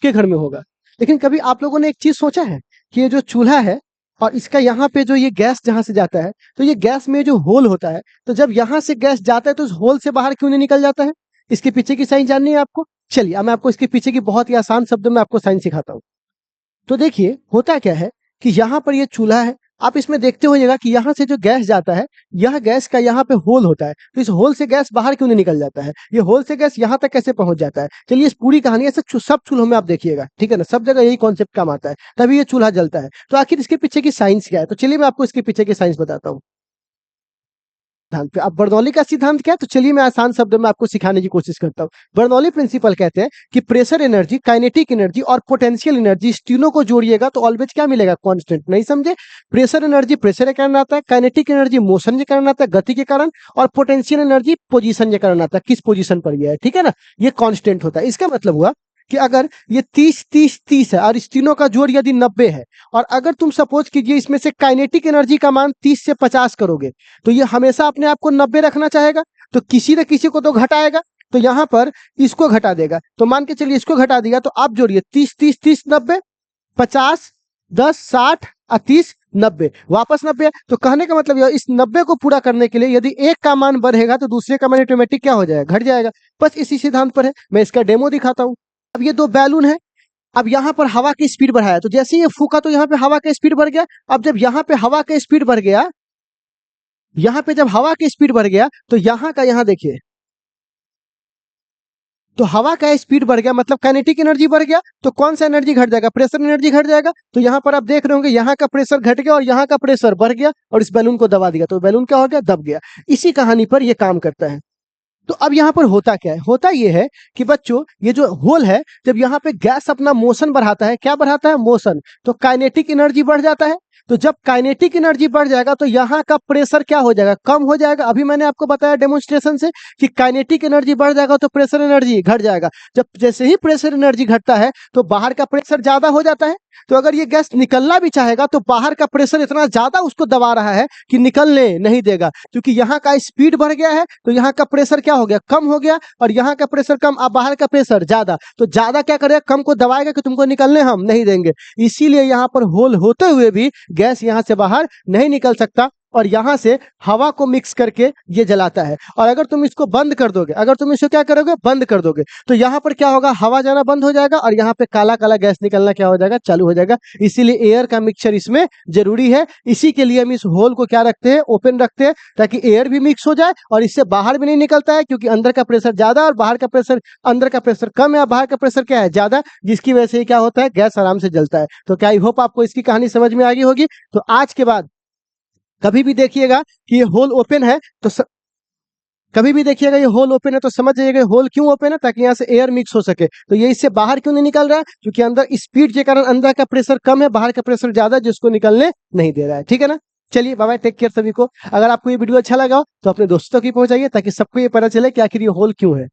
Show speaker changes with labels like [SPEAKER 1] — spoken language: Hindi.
[SPEAKER 1] सबके घर में होगा। लेकिन कभी आप लोगों ने एक चीज सोचा है कि ये जो चूल्हा है और इसका यहाँ पे जो ये गैस जहां से जाता है, तो ये गैस में जो होल होता है, तो जब यहाँ से गैस जाता है तो उस होल से बाहर क्यों नहीं निकल जाता है? इसके पीछे की साइंस जाननी है आपको? चलिए अब मैं आपको इसके पीछे की बहुत ही आसान शब्दों में आपको साइंस सिखाता हूँ। तो देखिए होता क्या है कि यहाँ पर ये चूल्हा है, आप इसमें देखते होइएगा कि यहाँ से जो गैस जाता है, यह गैस का यहाँ पे होल होता है, तो इस होल से गैस बाहर क्यों नहीं निकल जाता है? ये होल से गैस यहाँ तक कैसे पहुंच जाता है? चलिए इस पूरी कहानी ऐसे सब चूल्हों में आप देखिएगा, ठीक है ना, सब जगह यही कॉन्सेप्ट काम आता है, तभी ये चूल्हा जलता है। तो आखिर इसके पीछे की साइंस क्या है? तो चलिए मैं आपको इसके पीछे की साइंस बताता हूँ। सिद्धांत पे। अब बर्नौली का सिद्धांत क्या है? तो चलिए मैं आसान शब्दों में आपको सिखाने की कोशिश करता हूँ। बर्नौली प्रिंसिपल कहते हैं कि प्रेशर एनर्जी, काइनेटिक एनर्जी और पोटेंशियल एनर्जी, इस तीनों को जोड़िएगा तो ऑलवेज क्या मिलेगा? कांस्टेंट। नहीं समझे? प्रेशर एनर्जी प्रेशर के कारण आता है, काइनेटिक एनर्जी मोशन के कारण आता है, गति के कारण, और पोटेंशियल एनर्जी पोजीशन के कारण आता है, किस पोजीशन पर यह है, ठीक है ना, ये कांस्टेंट होता है। इसका मतलब हुआ कि अगर ये 30-30-30 है और इस तीनों का जोड़ यदि 90 है, और अगर तुम सपोज कीजिए इसमें से काइनेटिक एनर्जी का मान 30 से 50 करोगे, तो ये हमेशा अपने आप को 90 रखना चाहेगा, तो किसी न किसी को तो घटाएगा, तो यहाँ पर इसको घटा देगा। तो मान के चलिए इसको घटा दिया, तो आप जोड़िए 30-30-30 90, 50 10 60 और 30 90, वापस 90 है। तो कहने का मतलब इस 90 को पूरा करने के लिए यदि एक का मान बढ़ेगा तो दूसरे का मान ऑटोमेटिक क्या हो जाएगा? घट जाएगा। बस इसी सिद्धांत पर है। मैं इसका डेमो दिखाता हूँ। अब ये दो बैलून है, अब यहाँ पर हवा की स्पीड बढ़ाया, तो जैसे ये फूका तो यहाँ पे हवा का स्पीड बढ़ गया। अब जब यहाँ पे हवा का स्पीड बढ़ गया, यहाँ पे जब हवा की स्पीड बढ़ गया, तो यहाँ का यहाँ देखिए, तो हवा का स्पीड बढ़ गया मतलब काइनेटिक एनर्जी बढ़ गया, तो कौन सा एनर्जी घट जाएगा? प्रेशर एनर्जी घट जाएगा। तो यहाँ पर आप देख रहे होंगे यहाँ का प्रेशर घट गया और यहाँ का प्रेशर बढ़ गया, और इस बैलून को दबा दिया, तो बैलून क्या हो गया? दब गया। इसी कहानी पर यह काम करता है। तो अब यहाँ पर होता क्या है? होता ये है कि बच्चों, ये जो होल है, जब यहाँ पे गैस अपना मोशन बढ़ाता है, क्या बढ़ाता है? मोशन, तो काइनेटिक एनर्जी बढ़ जाता है। तो जब काइनेटिक एनर्जी बढ़ जाएगा तो यहाँ का प्रेशर क्या हो जाएगा? कम हो जाएगा। अभी मैंने आपको बताया डेमोन्स्ट्रेशन से कि काइनेटिक एनर्जी बढ़ जाएगा तो प्रेशर एनर्जी घट जाएगा। जब जैसे ही प्रेशर एनर्जी घटता है तो बाहर का प्रेशर ज्यादा हो जाता है। तो अगर ये गैस निकलना भी चाहेगा तो बाहर का प्रेशर इतना ज्यादा उसको दबा रहा है कि निकलने नहीं देगा, क्योंकि यहाँ का स्पीड बढ़ गया है, तो यहाँ का प्रेशर क्या हो गया? कम हो गया, और यहाँ का प्रेशर कम, अब बाहर का प्रेशर ज्यादा, तो ज्यादा क्या करेगा? कम को दबाएगा कि तुमको निकलने हम नहीं देंगे। इसीलिए यहाँ पर होल होते हुए भी गैस यहाँ से बाहर नहीं निकल सकता, और यहाँ से हवा को मिक्स करके ये जलाता है। और अगर तुम इसको बंद कर दोगे, अगर तुम इसको क्या करोगे? बंद कर दोगे, तो यहाँ पर क्या होगा? हवा जाना बंद हो जाएगा, और यहाँ पे काला काला गैस निकलना क्या हो जाएगा? चालू हो जाएगा। इसीलिए एयर का मिक्सचर इसमें जरूरी है। इसी के लिए हम इस होल को क्या रखते हैं? ओपन रखते हैं, ताकि एयर भी मिक्स हो जाए और इससे बाहर भी नहीं निकलता है, क्योंकि अंदर का प्रेशर ज्यादा और बाहर का प्रेशर, अंदर का प्रेशर कम है, बाहर का प्रेशर क्या है? ज्यादा, जिसकी वजह से क्या होता है? गैस आराम से जलता है। तो क्या आई होप आपको इसकी कहानी समझ में आ गई होगी। तो आज के बाद कभी भी देखिएगा कि ये होल ओपन है तो कभी भी देखिएगा ये होल ओपन है तो समझ जाइएगा होल क्यों ओपन है, ताकि यहाँ से एयर मिक्स हो सके। तो ये इससे बाहर क्यों नहीं निकल रहा है? क्योंकि अंदर स्पीड के कारण अंदर का प्रेशर कम है, बाहर का प्रेशर ज्यादा है, जिसको निकलने नहीं दे रहा है। ठीक है ना? चलिए बाय बाय, टेक केयर सभी को। अगर आपको ये वीडियो अच्छा लगा हो तो अपने दोस्तों की पहुंचाइए, ताकि सबको ये पता चले कि आखिर ये होल क्यों है।